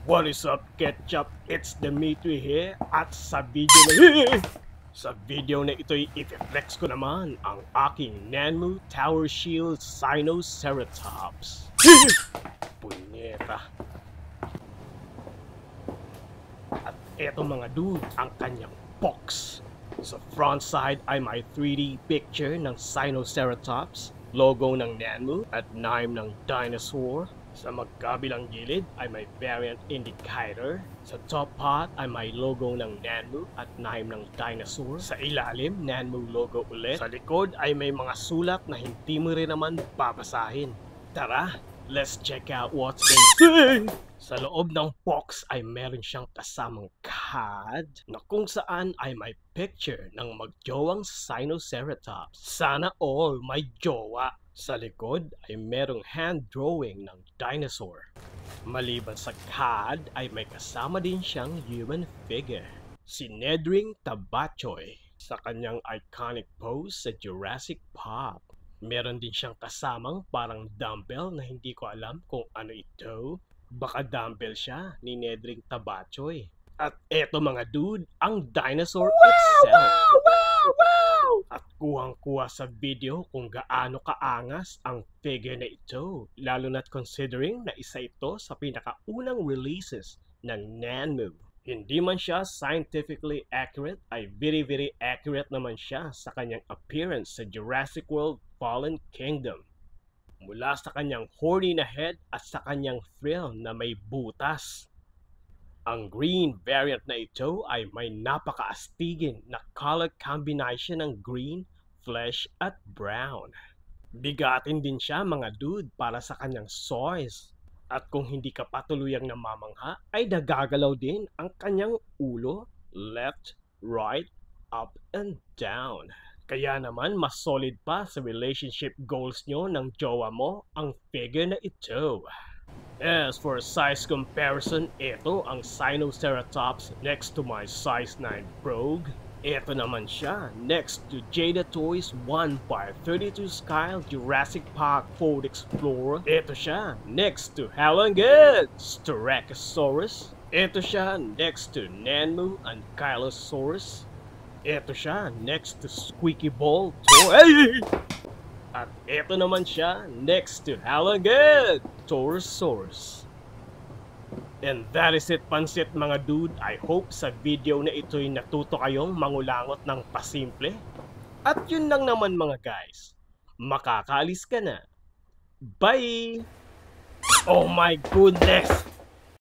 What is up, Ketchup? It's Dimitri here at sa video na ito'y i-flex ko naman ang aking Nanmu Tower Shield Sinoceratops. Punyeta. At eto mga dude, ang kanyang box. Sa front side ay may 3D picture ng Sinoceratops, logo ng Nanmu at name ng dinosaur. Sa magkabilang gilid ay may variant indicator. Sa top part ay may logo ng Nanmu at name ng dinosaur. Sa ilalim, Nanmu logo ulit. Sa likod ay may mga sulat na hindi mo rin naman babasahin. Tara, let's check out what's inside! Sa loob ng box ay meron siyang kasamang card na kung saan ay may picture ng magjowang Sinoceratops. Sana all may jowa. Sa likod ay merong hand drawing ng dinosaur. Maliban sa card ay may kasama din siyang human figure, si Nedring Tabachoy, sa kanyang iconic pose sa Jurassic Park. Meron din siyang kasamang parang dumbbell na hindi ko alam kung ano ito. Baka dumbbell siya ni Nedring Tabachoy. At eto mga dude, ang dinosaur itself. At kuhang-kuha sa video kung gaano kaangas ang figure na ito, lalo na't considering na isa ito sa pinakaunang releases ng Nanmu. Hindi man siya scientifically accurate, ay very accurate naman siya sa kanyang appearance sa Jurassic World Fallen Kingdom. Mula sa kanyang horny na head at sa kanyang thrill na may butas. Ang green variant na ito ay may napakaastigin na color combination ng green, flesh at brown. Bigatin din siya mga dude para sa kanyang size. At kung hindi ka patuluyang namamangha ay nagagalaw din ang kanyang ulo, left, right, up and down. Kaya naman mas solid pa sa relationship goals nyo ng jowa mo ang figure na ito. As for size comparison, ito ang Sinoceratops next to my size 9 Brogue. Ito naman siya next to Jada Toys 1x32 Scale Jurassic Park Ford Explorer. Ito siya next to Howling Good Styracosaurus. Ito siya next to Nanmu and Kylosaurus. Ito siya next to Squeaky Ball Toy. At ito naman siya next to Howling Good Torosaurus. And that is it, pansit mga dude. I hope sa video na ito'y natuto kayong mangulangot ng pasimple. At yun lang naman mga guys. Makakaalis ka na. Bye! Oh my goodness!